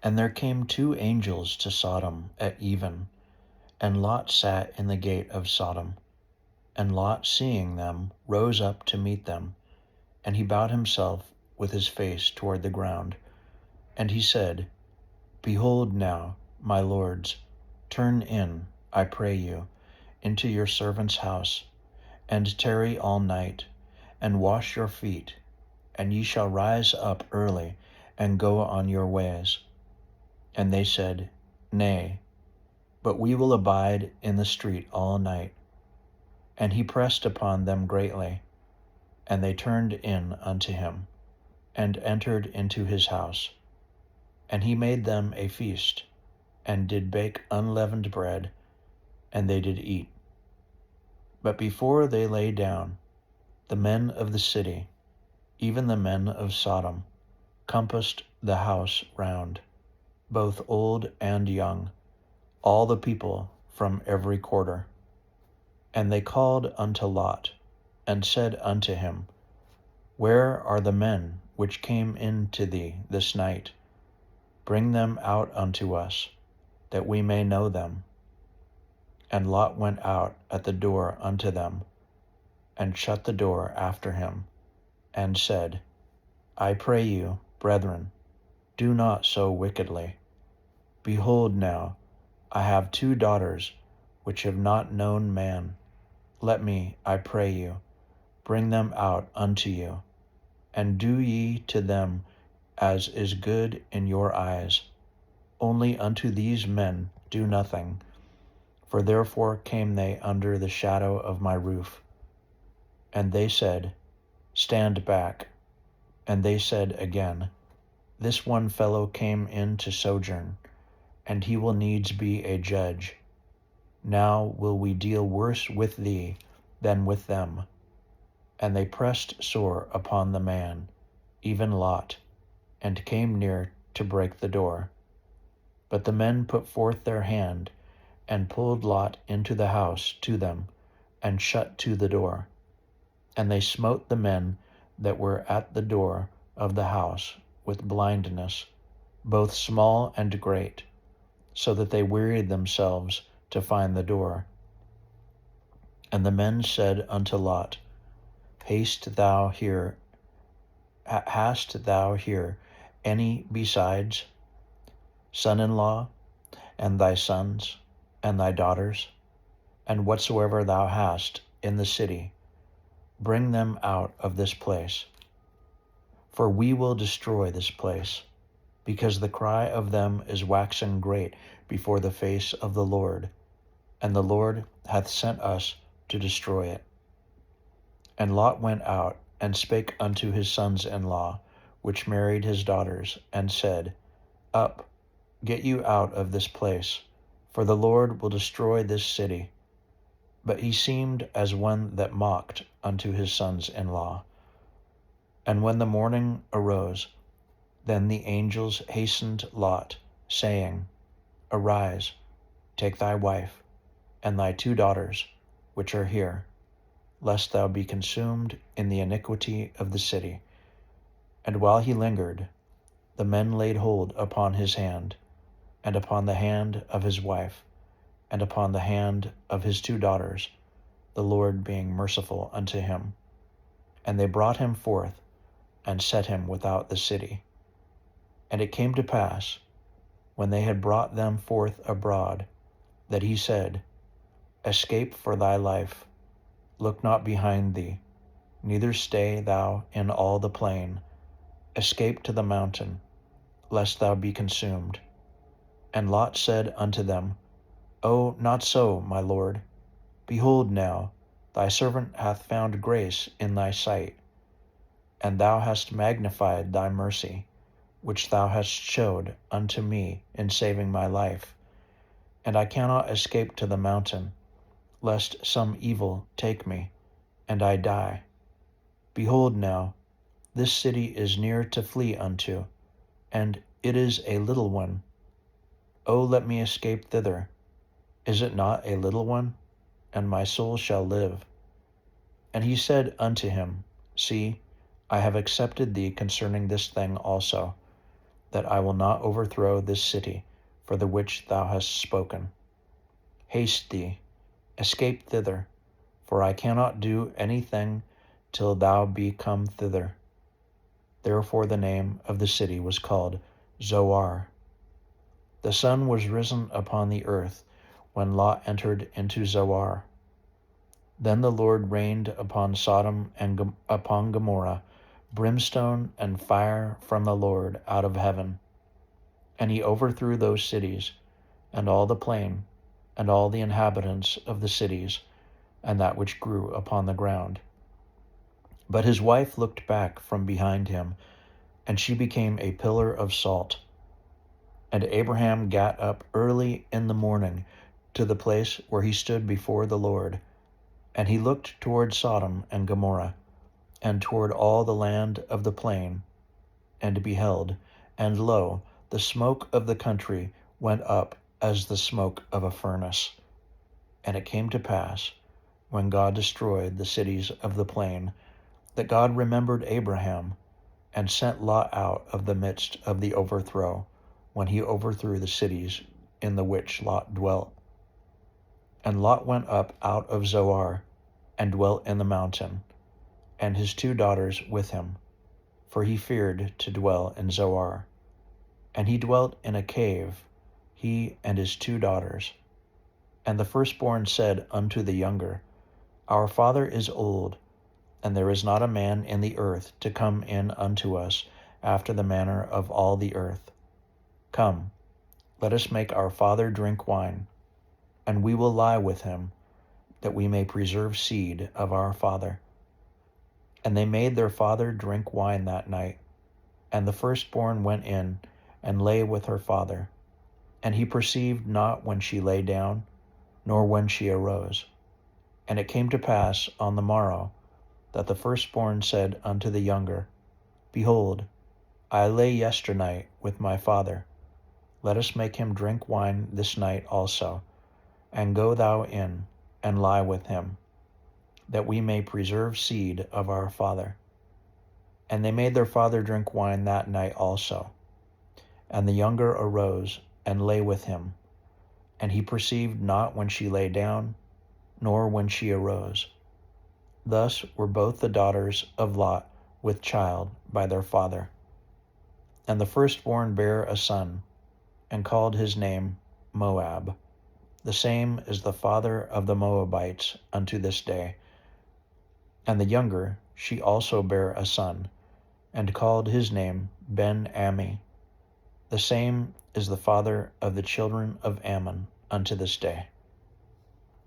And there came two angels to Sodom at even, and Lot sat in the gate of Sodom. And Lot, seeing them, rose up to meet them, and he bowed himself with his face toward the ground. And he said, Behold now, my lords, turn in, I pray you, into your servant's house, and tarry all night, and wash your feet, and ye shall rise up early, and go on your ways. And they said, Nay, but we will abide in the street all night. And he pressed upon them greatly, and they turned in unto him, and entered into his house. And he made them a feast, and did bake unleavened bread, and they did eat. But before they lay down, the men of the city, even the men of Sodom, compassed the house round, both old and young, all the people from every quarter. And they called unto Lot, and said unto him, Where are the men which came in to thee this night? Bring them out unto us, that we may know them. And Lot went out at the door unto them, and shut the door after him, and said, I pray you, brethren, do not so wickedly. Behold now, I have two daughters which have not known man. Let me, I pray you, bring them out unto you, and do ye to them as is good in your eyes. Only unto these men do nothing, for therefore came they under the shadow of my roof. And they said, Stand back. And they said again, This one fellow came in to sojourn, and he will needs be a judge. Now will we deal worse with thee than with them. And they pressed sore upon the man, even Lot, and came near to break the door. But the men put forth their hand, and pulled Lot into the house to them, and shut to the door. And they smote the men that were at the door of the house with blindness, both small and great, so that they wearied themselves to find the door. And the men said unto Lot, Hast thou here any besides son-in-law, and thy sons, and thy daughters? And whatsoever thou hast in the city, bring them out of this place. For we will destroy this place, because the cry of them is waxen great before the face of the Lord, and the Lord hath sent us to destroy it. And Lot went out, and spake unto his sons-in-law, which married his daughters, and said, Up, get you out of this place, for the Lord will destroy this city. But he seemed as one that mocked unto his sons-in-law. And when the morning arose, then the angels hastened Lot, saying, Arise, take thy wife, and thy two daughters, which are here, lest thou be consumed in the iniquity of the city. And while he lingered, the men laid hold upon his hand, and upon the hand of his wife, and upon the hand of his two daughters, the Lord being merciful unto him. And they brought him forth, and set him without the city. And it came to pass, when they had brought them forth abroad, that he said, Escape for thy life, look not behind thee, neither stay thou in all the plain. Escape to the mountain, lest thou be consumed. And Lot said unto them, O, not so, my lord. Behold now, thy servant hath found grace in thy sight, and thou hast magnified thy mercy, which thou hast showed unto me in saving my life. And I cannot escape to the mountain, lest some evil take me, and I die. Behold now, this city is near to flee unto, and it is a little one. O let me escape thither. Is it not a little one? And my soul shall live. And he said unto him, See, I have accepted thee concerning this thing also. that I will not overthrow this city for the which thou hast spoken. Haste thee, escape thither, for I cannot do anything till thou be come thither. Therefore the name of the city was called Zoar. The sun was risen upon the earth when Lot entered into Zoar. Then the Lord rained upon Sodom and upon Gomorrah brimstone and fire from the Lord out of heaven. And he overthrew those cities, and all the plain, and all the inhabitants of the cities, and that which grew upon the ground. But his wife looked back from behind him, and she became a pillar of salt. And Abraham got up early in the morning to the place where he stood before the Lord, and he looked toward Sodom and Gomorrah, and toward all the land of the plain, and beheld, and lo, the smoke of the country went up as the smoke of a furnace. And it came to pass, when God destroyed the cities of the plain, that God remembered Abraham, and sent Lot out of the midst of the overthrow, when he overthrew the cities in the which Lot dwelt. And Lot went up out of Zoar, and dwelt in the mountain, and his 2 daughters with him, for he feared to dwell in Zoar. And he dwelt in a cave, he and his 2 daughters. And the firstborn said unto the younger, Our father is old, and there is not a man in the earth to come in unto us after the manner of all the earth. Come, let us make our father drink wine, and we will lie with him, that we may preserve seed of our father. And they made their father drink wine that night. And the firstborn went in and lay with her father. And he perceived not when she lay down, nor when she arose. And it came to pass on the morrow that the firstborn said unto the younger, Behold, I lay yesternight with my father. Let us make him drink wine this night also, and go thou in, and lie with him, that we may preserve seed of our father. And they made their father drink wine that night also. And the younger arose, and lay with him. And he perceived not when she lay down, nor when she arose. Thus were both the daughters of Lot with child by their father. And the firstborn bare a son, and called his name Moab. The same is the father of the Moabites unto this day. And the younger, she also bare a son, and called his name Ben-Ammi. The same is the father of the children of Ammon unto this day.